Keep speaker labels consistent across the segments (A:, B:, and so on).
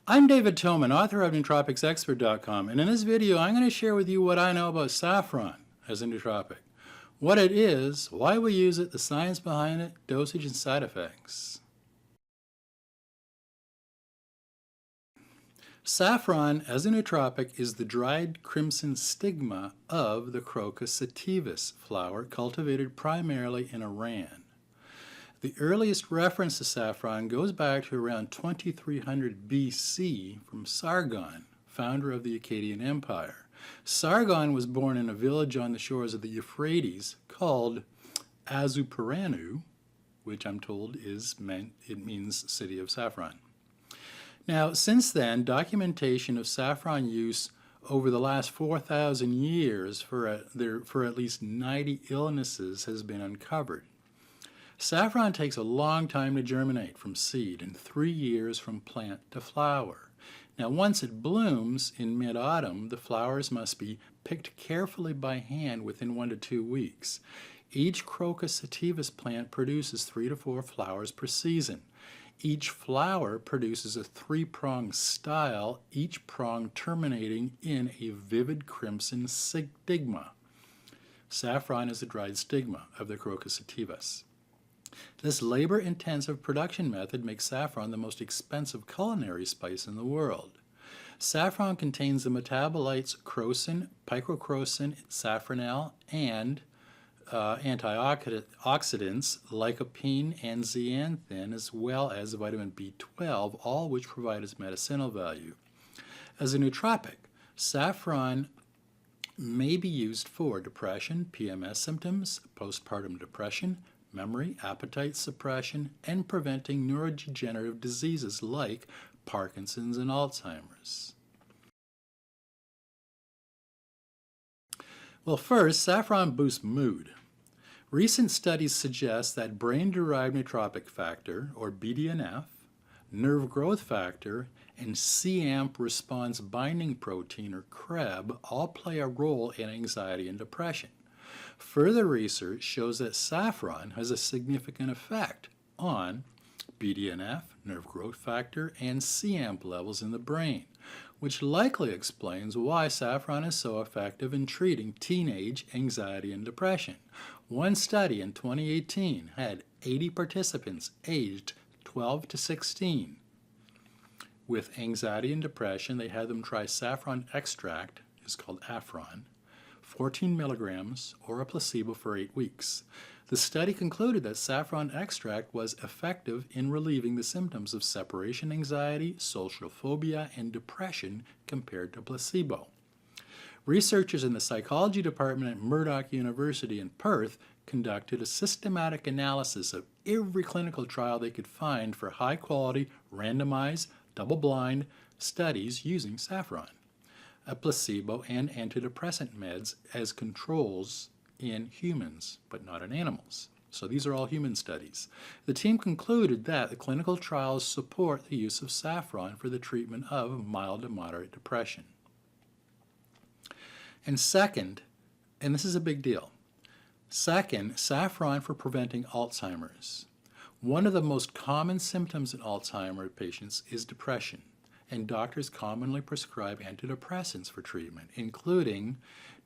A: I'm David Tillman, author of nootropicsexpert.com, and in this video I'm going to share with you what I know about saffron as a nootropic, what it is, why we use it, the science behind it, dosage, and side effects. Saffron as a nootropic is the dried crimson stigma of the Crocus sativus flower cultivated primarily in Iran. The earliest reference to saffron goes back to around 2300 BC from Sargon, founder of the Akkadian Empire. Sargon was born in a village on the shores of the Euphrates called Azuparanu, which I'm told means city of saffron. Now, since then, documentation of saffron use over the last 4,000 years for at least 90 illnesses has been uncovered. Saffron takes a long time to germinate from seed and 3 years from plant to flower. Now, once it blooms in mid-autumn, the flowers must be picked carefully by hand within 1 to 2 weeks. Each Crocus sativus plant produces 3 to 4 flowers per season. Each flower produces a 3-prong style, each prong terminating in a vivid crimson stigma. Saffron is the dried stigma of the Crocus sativus. This labor-intensive production method makes saffron the most expensive culinary spice in the world. Saffron contains the metabolites crocin, picrocrocin, safranal, and antioxidants lycopene and zeaxanthin, as well as vitamin B12, all which provide its medicinal value. As a nootropic, saffron may be used for depression, PMS symptoms, postpartum depression, memory, appetite suppression, and preventing neurodegenerative diseases like Parkinson's and Alzheimer's. Well, first, saffron boosts mood. Recent studies suggest that brain-derived nootropic factor, or BDNF, nerve growth factor, and cAMP response binding protein, or CREB, all play a role in anxiety and depression. Further research shows that saffron has a significant effect on BDNF, nerve growth factor, and cAMP levels in the brain, which likely explains why saffron is so effective in treating teenage anxiety and depression. One study in 2018 had 80 participants aged 12 to 16 with anxiety and depression. They had them try saffron extract, it's called Saffron, 14 milligrams or a placebo for 8 weeks. The study concluded that saffron extract was effective in relieving the symptoms of separation anxiety, social phobia, and depression compared to placebo. Researchers in the psychology department at Murdoch University in Perth conducted a systematic analysis of every clinical trial they could find for high-quality, randomized, double-blind studies using saffron, a placebo, and antidepressant meds as controls in humans, but not in animals. So these are all human studies. The team concluded that the clinical trials support the use of saffron for the treatment of mild to moderate depression. And second, and this is a big deal, second, saffron for preventing Alzheimer's. One of the most common symptoms in Alzheimer's patients is depression, and doctors commonly prescribe antidepressants for treatment, including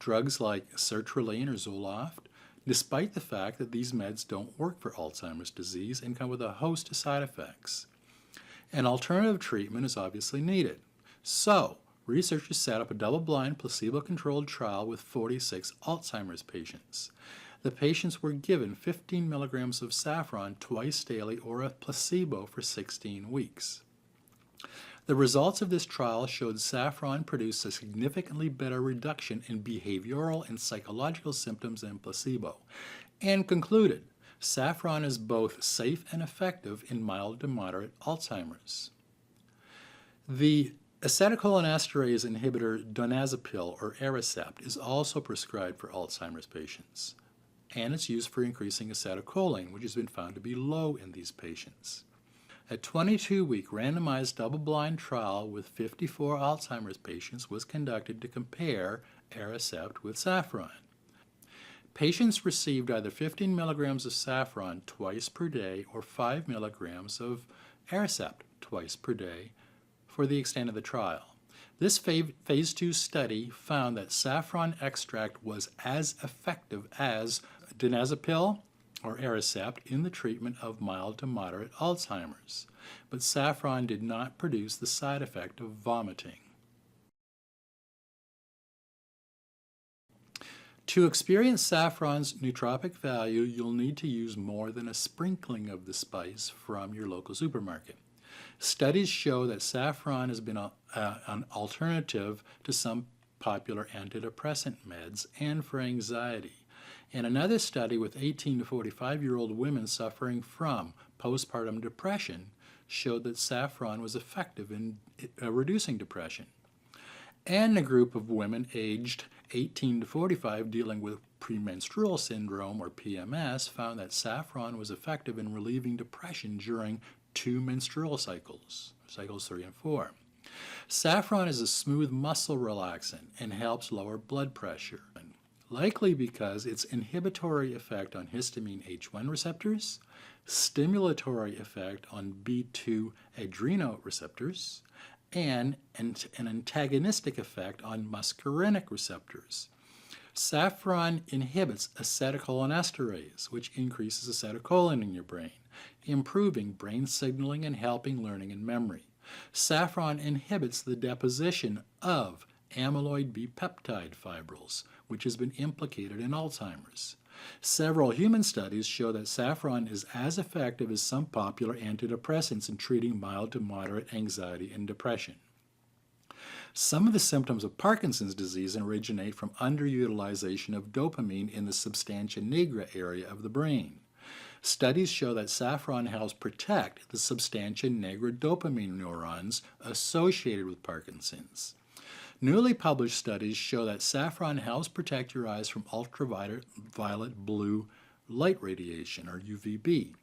A: drugs like sertraline or Zoloft, despite the fact that these meds don't work for Alzheimer's disease and come with a host of side effects. An alternative treatment is obviously needed. So, researchers set up a double-blind, placebo-controlled trial with 46 Alzheimer's patients. The patients were given 15 milligrams of saffron twice daily or a placebo for 16 weeks. The results of this trial showed saffron produced a significantly better reduction in behavioral and psychological symptoms than placebo, and concluded saffron is both safe and effective in mild to moderate Alzheimer's. The acetylcholinesterase inhibitor donepezil, or Aricept, is also prescribed for Alzheimer's patients, and it's used for increasing acetylcholine, which has been found to be low in these patients. A 22-week randomized double-blind trial with 54 Alzheimer's patients was conducted to compare Aricept with saffron. Patients received either 15 milligrams of saffron twice per day or 5 milligrams of Aricept twice per day for the extent of the trial. This phase 2 study found that saffron extract was as effective as donepezil or Aricept in the treatment of mild to moderate Alzheimer's, but saffron did not produce the side effect of vomiting. To experience saffron's nootropic value, you'll need to use more than a sprinkling of the spice from your local supermarket. Studies show that saffron has been an alternative to some popular antidepressant meds and for anxiety. And another study with 18 to 45-year-old women suffering from postpartum depression showed that saffron was effective in reducing depression. And a group of women aged 18 to 45 dealing with premenstrual syndrome or PMS found that saffron was effective in relieving depression during 2 menstrual cycles 3 and 4. Saffron is a smooth muscle relaxant and helps lower blood pressure, likely because its inhibitory effect on histamine H1 receptors, stimulatory effect on B2 adrenoreceptors, and an antagonistic effect on muscarinic receptors. Saffron inhibits acetylcholinesterase, which increases acetylcholine in your brain, improving brain signaling and helping learning and memory. Saffron inhibits the deposition of amyloid-β peptide fibrils, which has been implicated in Alzheimer's. Several human studies show that saffron is as effective as some popular antidepressants in treating mild to moderate anxiety and depression. Some of the symptoms of Parkinson's disease originate from underutilization of dopamine in the substantia nigra area of the brain. Studies show that saffron helps protect the substantia nigra dopamine neurons associated with Parkinson's. Newly published studies show that saffron helps protect your eyes from ultraviolet blue light radiation, or UVB,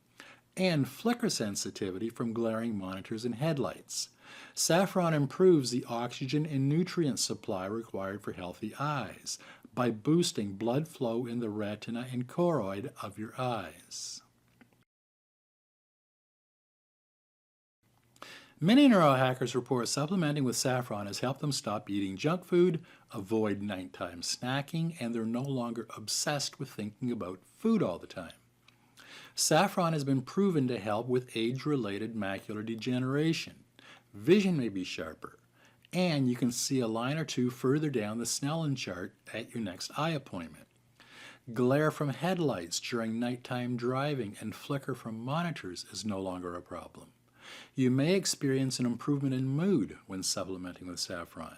A: and flicker sensitivity from glaring monitors and headlights. Saffron improves the oxygen and nutrient supply required for healthy eyes by boosting blood flow in the retina and choroid of your eyes. Many neurohackers report supplementing with saffron has helped them stop eating junk food, avoid nighttime snacking, and they're no longer obsessed with thinking about food all the time. Saffron has been proven to help with age-related macular degeneration. Vision may be sharper, and you can see a line or two further down the Snellen chart at your next eye appointment. Glare from headlights during nighttime driving and flicker from monitors is no longer a problem. You may experience an improvement in mood when supplementing with saffron.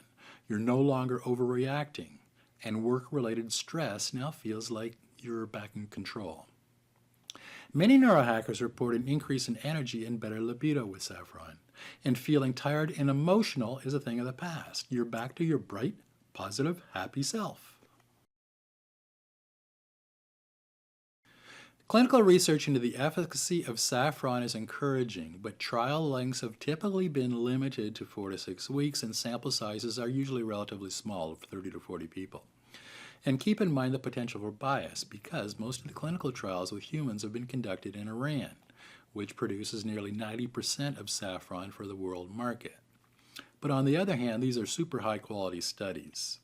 A: You're no longer overreacting, and work-related stress now feels like you're back in control. Many neurohackers report an increase in energy and better libido with saffron, and feeling tired and emotional is a thing of the past. You're back to your bright, positive, happy self. Clinical research into the efficacy of saffron is encouraging, but trial lengths have typically been limited to 4 to 6 weeks, and sample sizes are usually relatively small, of 30 to 40 people. And keep in mind the potential for bias, because most of the clinical trials with humans have been conducted in Iran, which produces nearly 90% of saffron for the world market. But on the other hand, these are super high quality studies.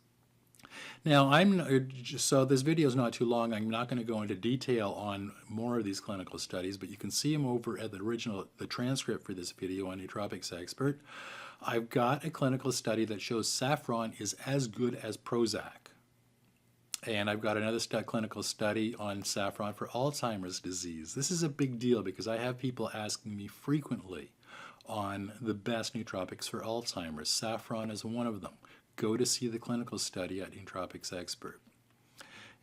A: Now, so this video is not too long. I'm not going to go into detail on more of these clinical studies, but you can see them over at the transcript for this video on Nootropics Expert. I've got a clinical study that shows saffron is as good as Prozac. And I've got another clinical study on saffron for Alzheimer's disease. This is a big deal because I have people asking me frequently on the best nootropics for Alzheimer's. Saffron is one of them. Go to see the clinical study at Nootropics Expert.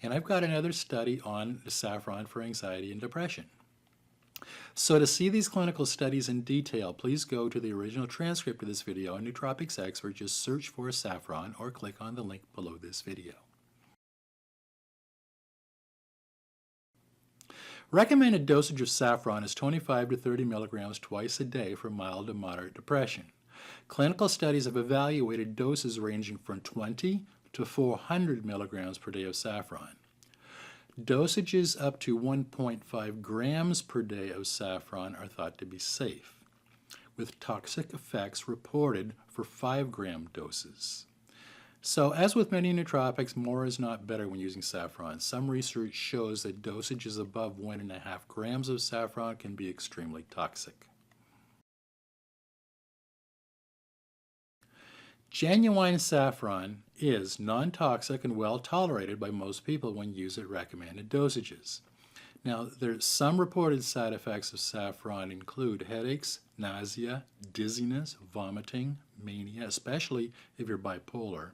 A: And I've got another study on saffron for anxiety and depression. So to see these clinical studies in detail, please go to the original transcript of this video on Nootropics Expert. Just search for saffron or click on the link below this video. Recommended dosage of saffron is 25 to 30 milligrams twice a day for mild to moderate depression. Clinical studies have evaluated doses ranging from 20 to 400 milligrams per day of saffron. Dosages up to 1.5 grams per day of saffron are thought to be safe. with toxic effects reported for 5-gram doses. So as with many nootropics, more is not better when using saffron. Some research shows that dosages above 1.5 grams of saffron can be extremely toxic. Genuine saffron is non-toxic and well tolerated by most people when used at recommended dosages. Now, there's some reported side effects of saffron include headaches, nausea, dizziness, vomiting, mania, especially if you're bipolar,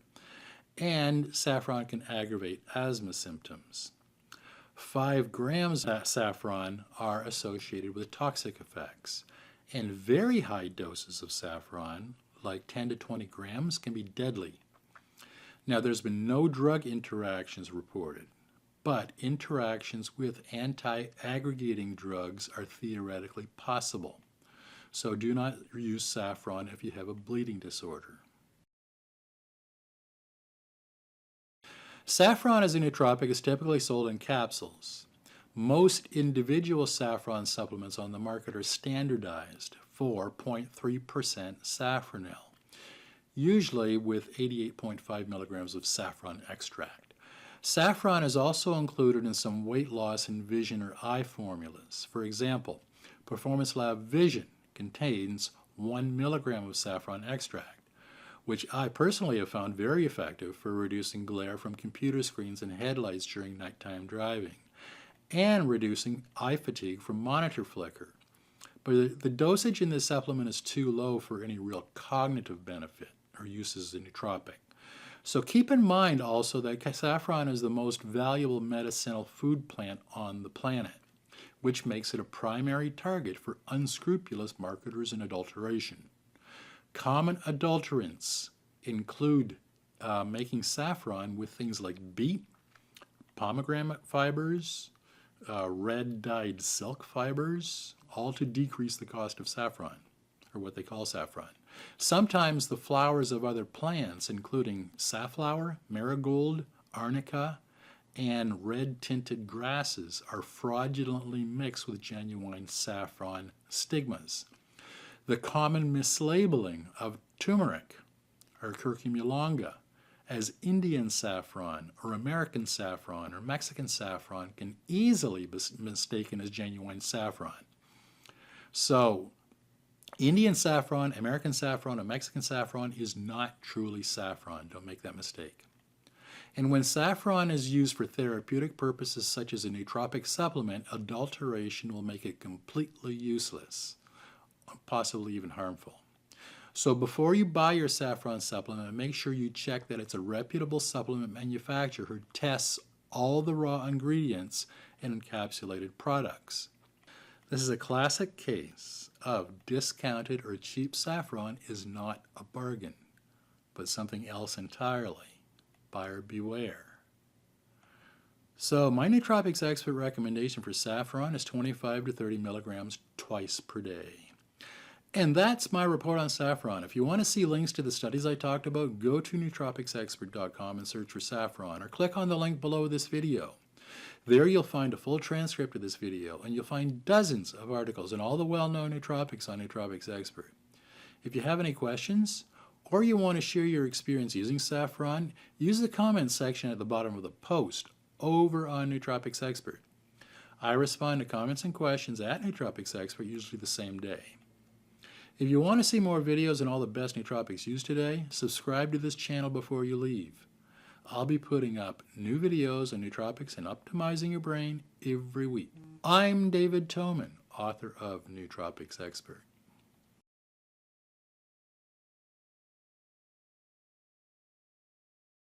A: and saffron can aggravate asthma symptoms. 5 grams of saffron are associated with toxic effects, and very high doses of saffron, like 10 to 20 grams, can be deadly. Now, there's been no drug interactions reported, but interactions with anti-aggregating drugs are theoretically possible. So do not use saffron if you have a bleeding disorder. Saffron as a nootropic is typically sold in capsules. Most individual saffron supplements on the market are standardized for 0.3% safranal, usually with 88.5 milligrams of saffron extract. Saffron is also included in some weight loss and vision or eye formulas. For example, Performance Lab Vision contains 1 milligram of saffron extract, which I personally have found very effective for reducing glare from computer screens and headlights during nighttime driving, and reducing eye fatigue from monitor flicker. But the dosage in this supplement is too low for any real cognitive benefit or use as a nootropic. So keep in mind also that saffron is the most valuable medicinal food plant on the planet, which makes it a primary target for unscrupulous marketers and adulteration. Common adulterants include making saffron with things like beet, pomegranate fibers, red dyed silk fibers, all to decrease the cost of saffron, or what they call saffron. Sometimes the flowers of other plants, including safflower, marigold, arnica, and red-tinted grasses, are fraudulently mixed with genuine saffron stigmas. The common mislabeling of turmeric, or curcuma longa, as Indian saffron, or American saffron, or Mexican saffron can easily be mistaken as genuine saffron. So, Indian saffron, American saffron, or Mexican saffron is not truly saffron. Don't make that mistake. And when saffron is used for therapeutic purposes such as a nootropic supplement, adulteration will make it completely useless, possibly even harmful. So before you buy your saffron supplement, make sure you check that it's a reputable supplement manufacturer who tests all the raw ingredients and encapsulated products. This is a classic case of discounted or cheap saffron is not a bargain, but something else entirely. Buyer beware. So my nootropics expert recommendation for saffron is 25 to 30 milligrams twice per day. And that's my report on saffron. If you want to see links to the studies I talked about, go to nootropicsexpert.com and search for saffron, or click on the link below this video. There you'll find a full transcript of this video, and you'll find dozens of articles on all the well-known nootropics on Nootropics Expert. If you have any questions, or you want to share your experience using saffron, use the comments section at the bottom of the post over on Nootropics Expert. I respond to comments and questions at Nootropics Expert usually the same day. If you want to see more videos on all the best nootropics used today, subscribe to this channel before you leave. I'll be putting up new videos on nootropics and optimizing your brain every week. I'm David Toman, author of Nootropics Expert.